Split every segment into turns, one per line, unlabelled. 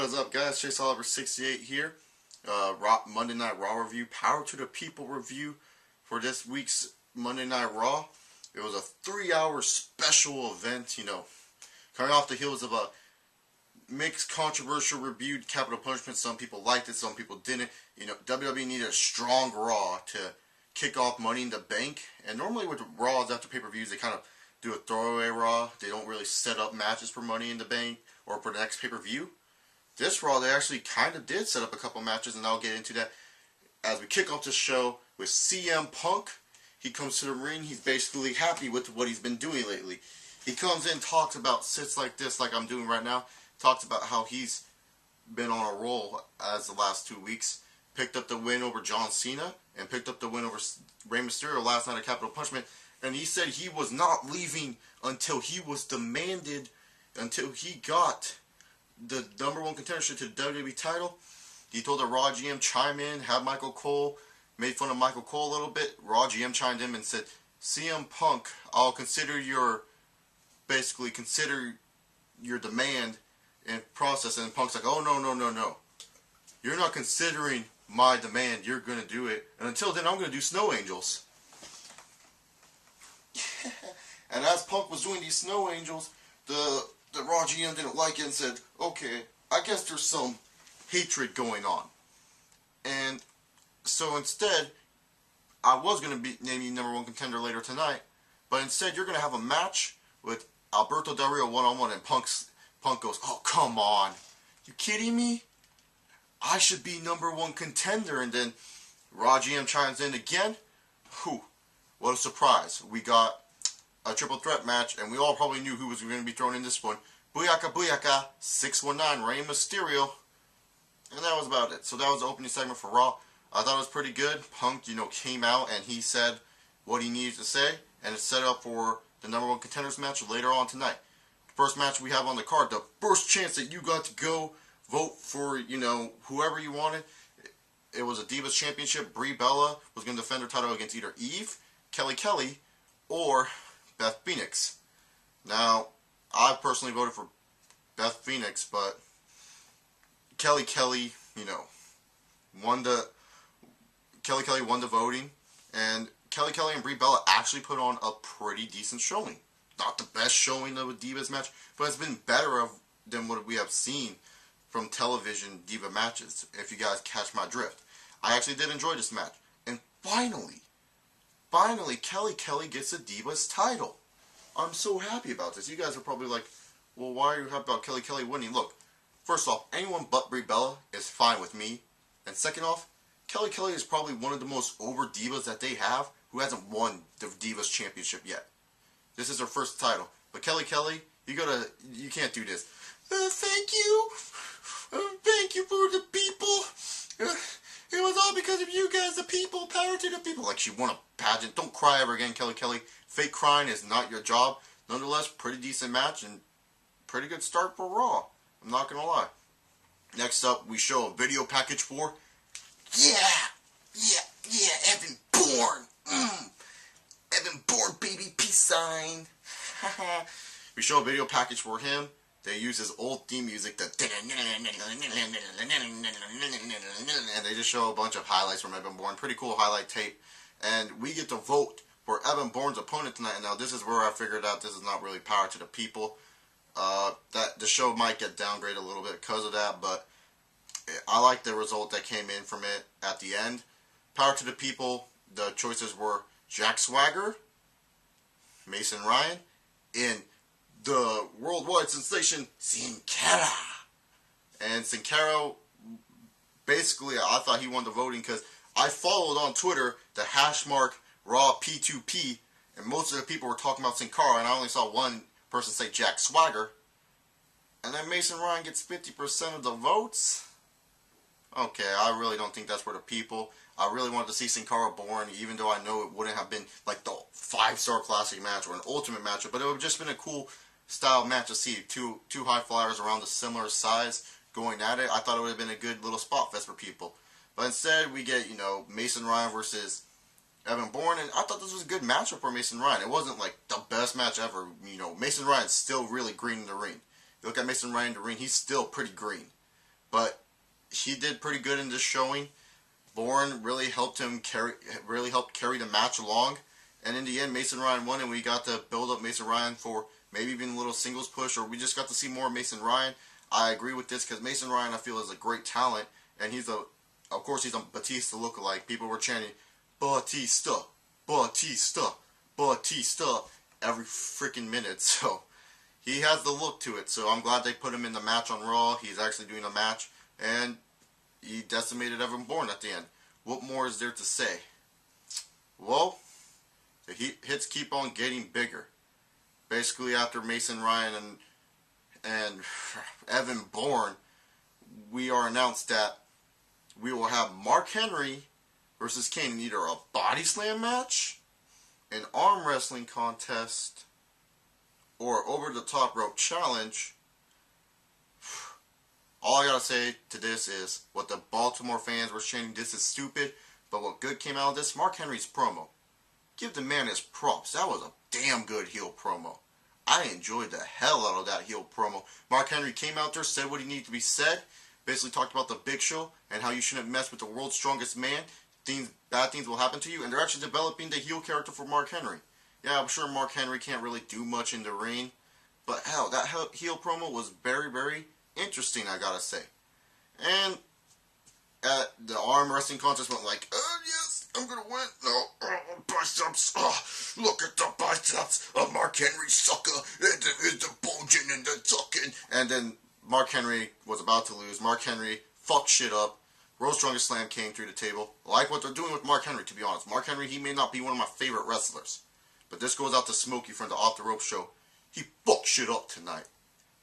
What is up, guys? Chase Oliver 68 here. Monday Night Raw review, Power to the People review for this week's Monday Night Raw. It was a 3-hour special event, coming off the heels of a mixed controversial reviewed Capital Punishment. Some people liked it, some people didn't. WWE needed a strong Raw to kick off Money in the Bank. And normally with Raws after pay-per-views, they kind of do a throwaway Raw. They don't really set up matches for Money in the Bank or for the next pay-per-view. This Raw, they actually kind of did set up a couple matches, and I'll get into that as we kick off the show with CM Punk. He comes to the ring. He's basically happy with what he's been doing lately. He comes in, talks about sits like this, like I'm doing right now. Talks about how he's been on a roll as the last 2 weeks. Picked up the win over John Cena and picked up the win over Rey Mysterio last night at Capital Punishment. And he said he was not leaving until he was demanded, until he got the #1 contendership to the WWE title. He told the Raw GM chime in, have Michael Cole, made fun of Michael Cole a little bit. Raw GM chimed in and said, CM Punk, I'll consider your demand and process. And Punk's like, oh, no. You're not considering my demand. You're going to do it. And until then, I'm going to do Snow Angels. And as Punk was doing these Snow Angels, the Raw GM didn't like it and said, okay, I guess there's some hatred going on. And so instead, I was going to be naming #1 contender later tonight, but instead you're going to have a match with Alberto Del Rio one-on-one, and Punk goes, oh, come on. You kidding me? I should be #1 contender. And then Raw GM chimes in again. Whew, what a surprise. We got a triple threat match, and we all probably knew who was going to be thrown in this one. Booyaka, 619, Rey Mysterio. And that was about it. So that was the opening segment for Raw. I thought it was pretty good. Punk, came out and he said what he needed to say, and it's set up for the #1 contenders match later on tonight. The first match we have on the card, the first chance that you got to go vote for, whoever you wanted. It was a Divas Championship. Brie Bella was going to defend her title against either Eve, Kelly, or Beth Phoenix. Now, I personally voted for Beth Phoenix, but Kelly, won the voting, and Kelly and Brie Bella actually put on a pretty decent showing. Not the best showing of a Divas match, but it's been better than what we have seen from television Diva matches, if you guys catch my drift. I actually did enjoy this match. And finally, Kelly gets a Divas title. I'm so happy about this. You guys are probably like, well, why are you happy about Kelly winning? Look, first off, anyone but Brie Bella is fine with me. And second off, Kelly is probably one of the most over divas that they have who hasn't won the Divas Championship yet. This is her first title. But Kelly, you can't do this. Thank you. Thank you for the people. It was all because of you guys, the people. Power to the people. Like she won a pageant. Don't cry ever again, Kelly. Fake crying is not your job. Nonetheless, pretty decent match and pretty good start for Raw. I'm not going to lie. Next up, we show a video package for Evan Bourne. Evan Bourne, baby, peace sign. We show a video package for him. They use his old theme music, and they just show a bunch of highlights from Evan Bourne. Pretty cool highlight tape. And we get to vote for Evan Bourne's opponent tonight. And now this is where I figured out this is not really Power to the People. That the show might get downgraded a little bit because of that, but I like the result that came in from it at the end. Power to the People, the choices were Jack Swagger, Mason Ryan, and the worldwide sensation Sin Cara. And Sin Cara, basically, I thought he won the voting because I followed on Twitter the # Raw P2P, and most of the people were talking about Sin Cara, and I only saw one person say Jack Swagger. And then Mason Ryan gets 50% of the votes. Okay, I really don't think that's for the people. I really wanted to see Sin Cara Bourne, even though I know it wouldn't have been like the 5-star classic match or an ultimate match, but it would have just been a cool style match to see. Two high flyers around the similar size going at it. I thought it would have been a good little spot fest for people. But instead, we get, Mason Ryan versus Evan Bourne, and I thought this was a good matchup for Mason Ryan. It wasn't like the best match ever. Mason Ryan's still really green in the ring. You look at Mason Ryan in the ring, he's still pretty green. but he did pretty good in this showing. Bourne really helped carry the match along, and in the end, Mason Ryan won, and we got to build up Mason Ryan for maybe even a little singles push, or we just got to see more Mason Ryan. I agree with this because Mason Ryan, I feel, is a great talent, and of course, he's a Batista lookalike. People were chanting Batista, Batista, Batista every freaking minute, so he has the look to it. So I'm glad they put him in the match on Raw. He's actually doing a match, and he decimated Evan Bourne at the end. What more is there to say? Well, the hits keep on getting bigger. Basically, after Mason Ryan and Evan Bourne, we are announced that we will have Mark Henry versus Kane in either a body slam match, an arm wrestling contest, or over the top rope challenge. All I gotta say to this is what the Baltimore fans were chanting, this is stupid, but what good came out of this? Mark Henry's promo. Give the man his props. That was a damn good heel promo. I enjoyed the hell out of that heel promo. Mark Henry came out there, said what he needed to be said, basically talked about the Big Show and how you shouldn't mess with the world's strongest man. Bad things will happen to you, and they're actually developing the heel character for Mark Henry. Yeah, I'm sure Mark Henry can't really do much in the ring, but hell, that heel promo was very, very interesting, I gotta say. And the arm wrestling contest went like, yes, I'm gonna win. No, biceps. Look at the biceps of Mark Henry, sucker. It's the bulging and the tucking. And then Mark Henry was about to lose. Mark Henry fucked shit up. World's Strongest Slam came through the table. I like what they're doing with Mark Henry, to be honest. Mark Henry, he may not be one of my favorite wrestlers, but this goes out to Smokey from the Off the Rope show. He fucked shit up tonight.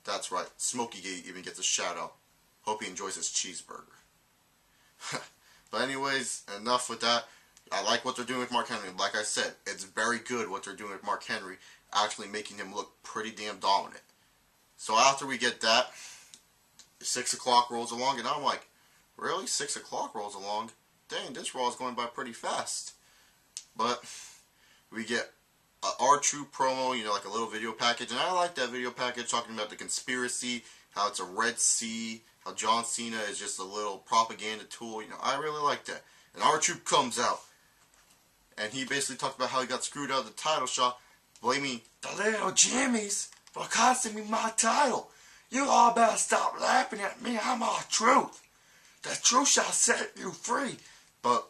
That's right. Smokey even gets a shout out. Hope he enjoys his cheeseburger. But anyways, enough with that. I like what they're doing with Mark Henry. Like I said, it's very good what they're doing with Mark Henry, actually making him look pretty damn dominant. So after we get that, 6 o'clock rolls along, and I'm like, really? 6 o'clock rolls along? Dang, this Raw is going by pretty fast. But we get a R-Truth promo, like a little video package, and I like that video package talking about the conspiracy, how it's a Red Sea, how John Cena is just a little propaganda tool. I really like that. And R-Truth comes out, and he basically talked about how he got screwed out of the title shot, blaming the little Jimmies for costing me my title. You all better stop laughing at me. I'm R-Truth. The truth shall set you free. But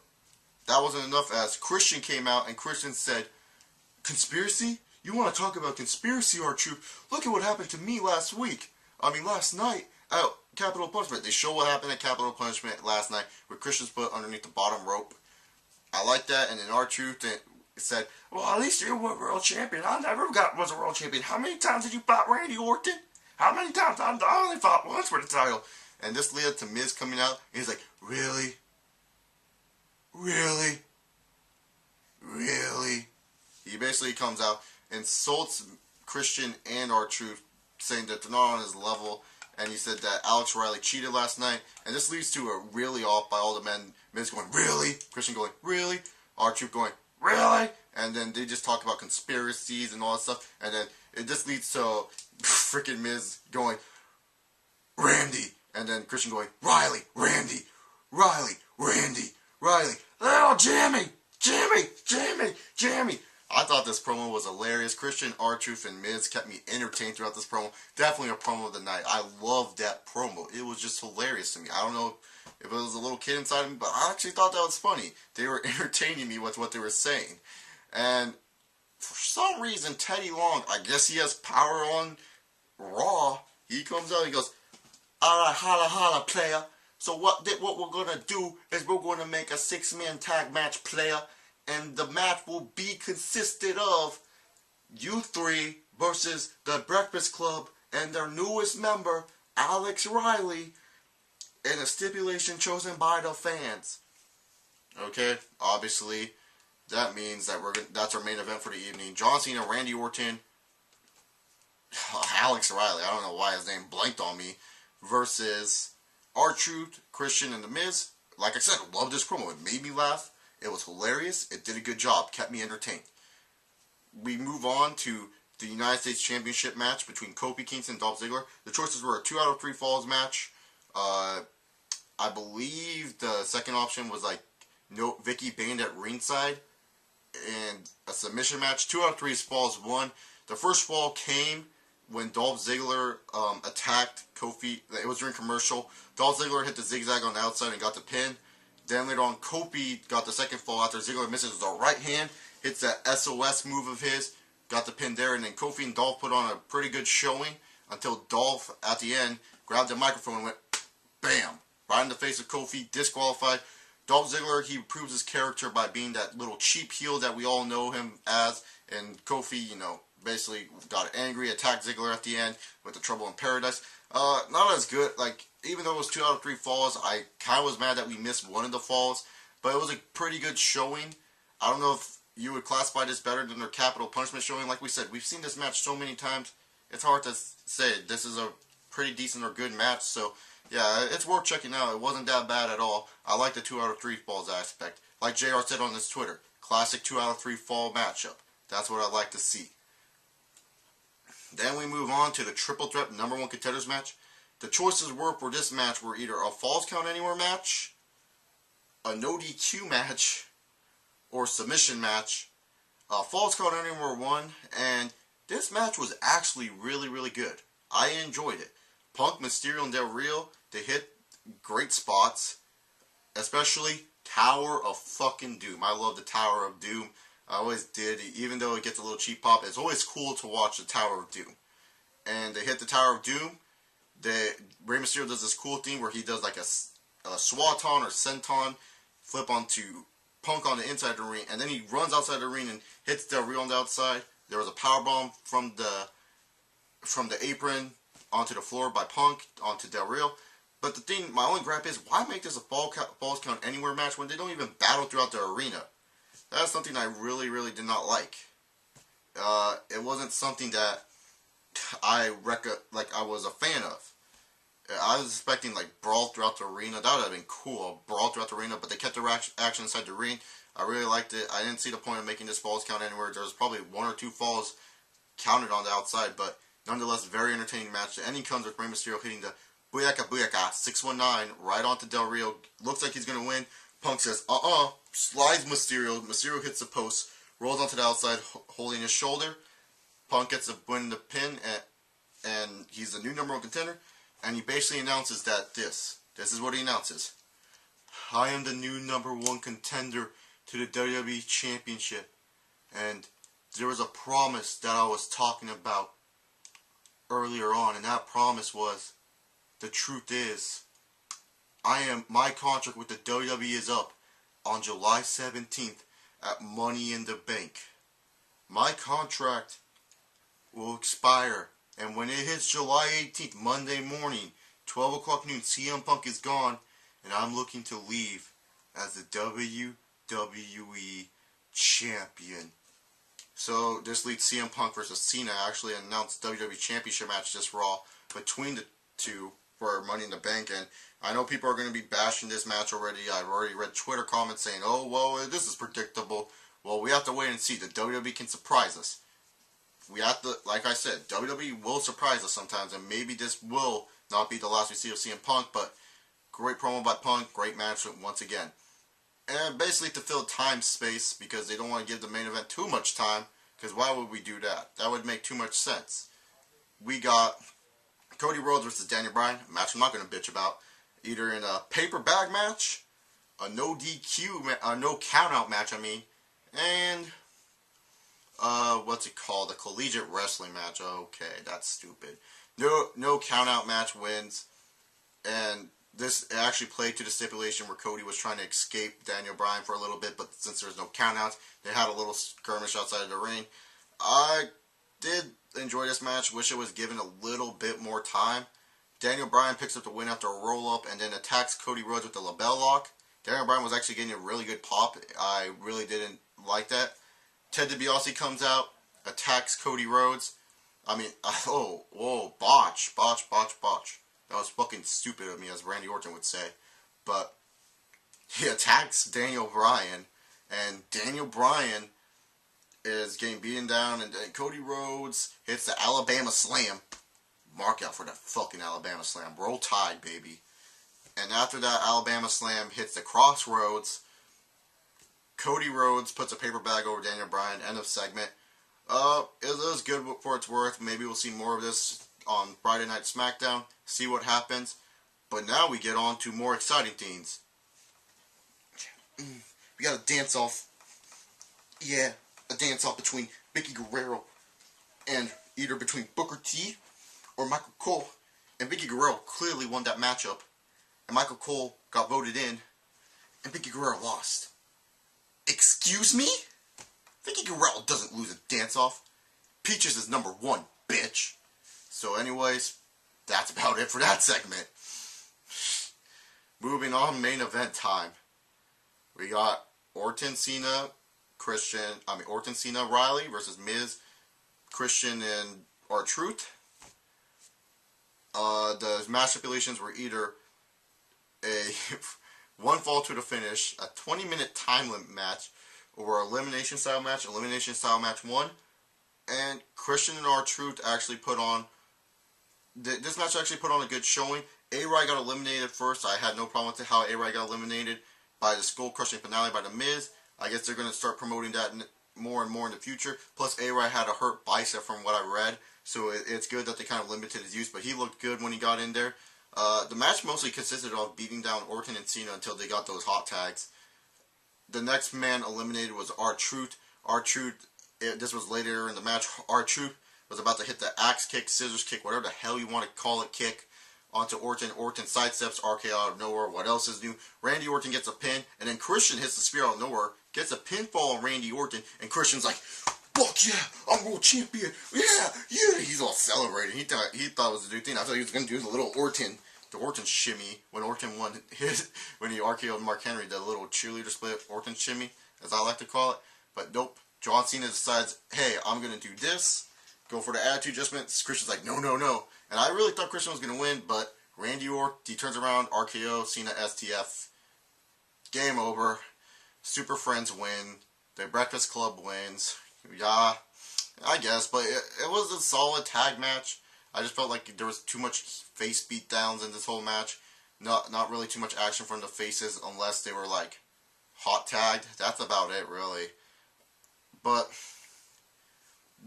that wasn't enough, as Christian came out, and Christian said, conspiracy? You want to talk about conspiracy, R-Truth? Look at what happened to me last night at Capital Punishment. They show what happened at Capital Punishment last night with Christian's foot underneath the bottom rope. I like that. And then R-Truth said, well, at least you were world champion. I never was a world champion. How many times did you fight Randy Orton? How many times? I only fought once for the title. And this led to Miz coming out, and he's like, really? Really? Really? He basically comes out, insults Christian and R-Truth, saying that they're not on his level, and he said that Alex Riley cheated last night, and this leads to a really off by all the men. Miz going, really? Christian going, really? R-Truth going, really? And then they just talk about conspiracies and all that stuff, and then it just leads to freaking Miz going, Randy. And then Christian going, Riley, Randy, Riley, Randy, Riley, little Jimmy, Jimmy, Jimmy, Jimmy. I thought this promo was hilarious. Christian, R-Truth, and Miz kept me entertained throughout this promo. Definitely a promo of the night. I loved that promo. It was just hilarious to me. I don't know if it was a little kid inside of me, but I actually thought that was funny. They were entertaining me with what they were saying. And for some reason, Teddy Long, I guess he has power on Raw. He comes out and he goes, alright, holla holla player. So what we're gonna do is we're gonna make a 6-man tag match, player, and the match will be consisted of you three versus the Breakfast Club and their newest member, Alex Riley, in a stipulation chosen by the fans. Okay, obviously that means that that's our main event for the evening. John Cena, Randy Orton, Alex Riley, I don't know why his name blanked on me, versus R-Truth, Christian, and The Miz. Like I said, I love this promo. It made me laugh. It was hilarious. It did a good job. Kept me entertained. We move on to the United States Championship match between Kofi Kingston and Dolph Ziggler. The choices were a 2 out of 3 falls match, I believe the second option was like no Vicky banned at ringside, and a submission match. 2 out of 3 falls won. The first fall came when Dolph Ziggler attacked Kofi. It was during commercial. Dolph Ziggler hit the zigzag on the outside and got the pin. Then later on, Kofi got the second fall after Ziggler misses the right hand, hits that SOS move of his, got the pin there, and then Kofi and Dolph put on a pretty good showing until Dolph, at the end, grabbed the microphone and went, bam, right in the face of Kofi, disqualified. Dolph Ziggler, he proves his character by being that little cheap heel that we all know him as, and Kofi, basically got angry, attacked Ziggler at the end with the Trouble in Paradise. Not as good. Like, even though it was 2 out of 3 falls, I kind of was mad that we missed one of the falls, but it was a pretty good showing. I don't know if you would classify this better than their Capital Punishment showing. Like we said, we've seen this match so many times, it's hard to say this is a pretty decent or good match. So, yeah, it's worth checking out. It wasn't that bad at all. I like the 2 out of 3 falls aspect. Like JR said on his Twitter, classic 2 out of 3 fall matchup. That's what I like to see. Then we move on to the Triple Threat #1 Contenders match. The choices for this match were either a Falls Count Anywhere match, a no DQ match, or submission match. Falls Count Anywhere won, and this match was actually really, really good. I enjoyed it. Punk, Mysterio, and Del Rio, they hit great spots, especially Tower of fucking Doom. I love the Tower of Doom. I always did, even though it gets a little cheap pop. It's always cool to watch the Tower of Doom. And they hit the Tower of Doom. Rey Mysterio does this cool thing where he does like a swanton or senton flip onto Punk on the inside of the ring, and then he runs outside the ring and hits Del Rio on the outside. There was a powerbomb from the apron onto the floor by Punk onto Del Rio. But the thing, my only gripe is, why make this a Falls Count Anywhere match when they don't even battle throughout the arena? That's something I really, really did not like. It wasn't something that I was a fan of. I was expecting like brawl throughout the arena. That would have been cool, brawl throughout the arena. But they kept the action inside the ring. I really liked it. I didn't see the point of making this Falls Count Anywhere. There was probably 1 or 2 falls counted on the outside, but nonetheless, very entertaining match. The ending comes with Rey Mysterio hitting the Booyaka Booyaka 619 right onto Del Rio. Looks like he's gonna win. Punk says, slides Mysterio. Mysterio hits the post, rolls onto the outside, holding his shoulder. Punk gets a win the pin, and he's the new #1 contender. And he basically announces that this is what he announces. I am the new #1 contender to the WWE Championship. And there was a promise that I was talking about earlier on, and that promise was, the truth is, my contract with the WWE is up on July 17th at Money in the Bank. My contract will expire, and when it hits July 18th, Monday morning, 12 o'clock noon, CM Punk is gone, and I'm looking to leave as the WWE Champion. So this leads CM Punk versus Cena. Actually announced WWE Championship match this Raw between the two for Money in the Bank, and I know people are going to be bashing this match already. I've already read Twitter comments saying, oh, well, this is predictable. Well, we have to wait and see. The WWE can surprise us. We have to, like I said, WWE will surprise us sometimes, and maybe this will not be the last we see of CM Punk, but great promo by Punk, great match once again. And basically to fill time space, because they don't want to give the main event too much time, because why would we do that? That would make too much sense. We got Cody Rhodes versus Daniel Bryan, a match I'm not going to bitch about, either in a paper bag match, a no DQ, a no countout match, and what's it called? A collegiate wrestling match. Okay, that's stupid. No countout match wins, and this actually played to the stipulation where Cody was trying to escape Daniel Bryan for a little bit, but since there was no countouts, they had a little skirmish outside of the ring. I did enjoy this match. Wish it was given a little bit more time. Daniel Bryan picks up the win after a roll-up and then attacks Cody Rhodes with the label lock. Daniel Bryan was actually getting a really good pop. I really didn't like that. Ted DiBiase comes out, attacks Cody Rhodes. Botch. That was fucking stupid of me, as Randy Orton would say. But he attacks Daniel Bryan, and Daniel Bryan is getting beaten down, and Cody Rhodes hits the Alabama Slam. Mark out for that fucking Alabama Slam. Roll Tide, baby. And after that Alabama Slam hits the crossroads, Cody Rhodes puts a paper bag over Daniel Bryan. End of segment. It was good for its worth. Maybe we'll see more of this on Friday Night SmackDown. See what happens. But now we get on to more exciting things. We got a dance-off. Yeah, a dance-off between Vicky Guerrero and either between Booker T or Michael Cole. And Vicky Guerrero clearly won that matchup. And Michael Cole got voted in. And Vicky Guerrero lost. Excuse me? Vicky Guerrero doesn't lose a dance-off. Peaches is number 1, bitch. So anyways, that's about it for that segment. Moving on, main event time. We got Orton Cena Riley versus Miz, Christian, and R-Truth. The match stipulations were either a one fall to the finish, a 20-minute time limit match, or elimination style match. Elimination style match won, and Christian and R-Truth actually put on this match actually put on a good showing. A-Rai got eliminated first. I had no problem with how A-Rai got eliminated by the skull-crushing finale by The Miz. I guess they're going to start promoting that more and more in the future. Plus, A-Rai had a hurt bicep from what I read, so it's good that they kind of limited his use, but he looked good when he got in there. The match mostly consisted of beating down Orton and Cena until they got those hot tags. The next man eliminated was R-Truth. R-Truth, this was later in the match, R-Truth was about to hit the axe kick, scissors kick, whatever the hell you want to call it, kick onto Orton. Orton sidesteps, RKO out of nowhere. What else is new? Randy Orton gets a pin, and then Christian hits the spear out of nowhere, gets a pinfall on Randy Orton, and Christian's like, fuck yeah, I'm world champion, yeah. He's all celebrating. He thought it was the new thing. I thought he was going to do the little Orton shimmy when Orton won when he RKO'd Mark Henry, the little cheerleader split Orton shimmy, as I like to call it. But nope, John Cena decides, hey, I'm going to do this, go for the attitude adjustment. Christian's like, no. And I really thought Christian was going to win, but Randy Orton, he turns around, RKO, Cena STF. Game over. Super Friends win. The Breakfast Club wins. Yeah, I guess, but it was a solid tag match. I just felt like there was too much face beatdowns in this whole match. Not really too much action from the faces unless they were like hot tagged. That's about it, really. But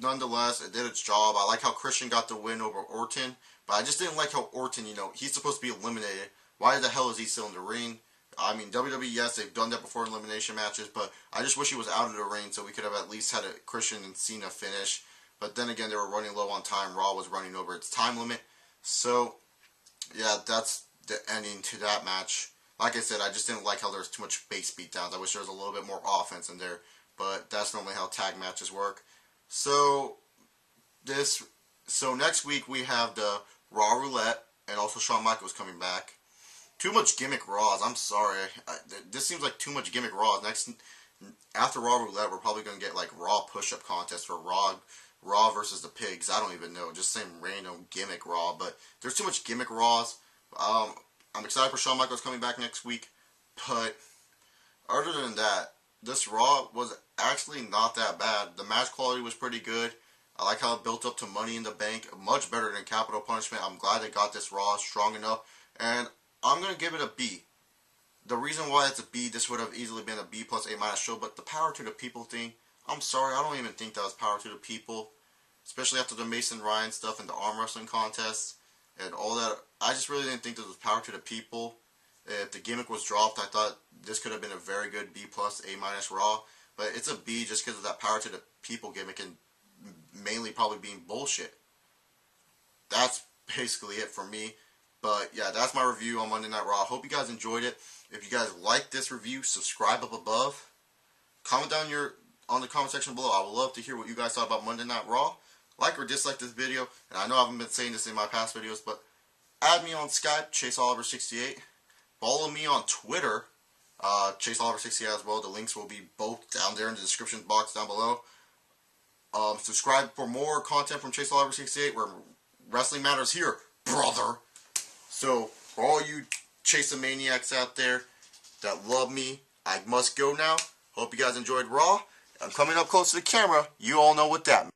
nonetheless, it did its job. I like how Christian got the win over Orton, but I just didn't like how Orton, he's supposed to be eliminated. Why the hell is he still in the ring? I mean, WWE, yes, they've done that before in elimination matches, but I just wish he was out of the ring so we could have at least had a Christian and Cena finish. But then again, they were running low on time. Raw was running over its time limit. So, yeah, that's the ending to that match. Like I said, I just didn't like how there was too much face beatdowns. I wish there was a little bit more offense in there, but that's normally how tag matches work. So next week we have the Raw Roulette, and also Shawn Michaels coming back. Too much gimmick Raws. I'm sorry. This seems like too much gimmick Raws. After Raw Roulette, we're probably going to get like Raw push-up contest for Raw versus the Pigs. I don't even know. Just some random gimmick Raw. But there's too much gimmick Raws. I'm excited for Shawn Michaels coming back next week. But other than that, this Raw was actually not that bad. The match quality was pretty good. I like how it built up to Money in the Bank. Much better than Capital Punishment. I'm glad they got this Raw strong enough. And I'm going to give it a B. The reason why it's a B, this would have easily been a B plus A- show, but the Power to the People thing, I'm sorry, I don't even think that was Power to the People. Especially after the Mason Ryan stuff and the arm wrestling contests and all that. I just really didn't think this was Power to the People. If the gimmick was dropped, I thought this could have been a very good B plus A- Raw. But it's a B just because of that Power to the People gimmick and mainly probably being bullshit. That's basically it for me. But yeah, that's my review on Monday Night Raw. Hope you guys enjoyed it. If you guys like this review, subscribe up above. Comment down on the comment section below. I would love to hear what you guys thought about Monday Night Raw. Like or dislike this video. And I know I haven't been saying this in my past videos, but add me on Skype, ChaseOliver68. Follow me on Twitter, ChaseOliver68 as well. The links will be both down there in the description box down below. Subscribe for more content from ChaseOliver68 where wrestling matters here, brother. So, for all you Chase-a-maniacs out there that love me, I must go now. Hope you guys enjoyed Raw. I'm coming up close to the camera. You all know what that means.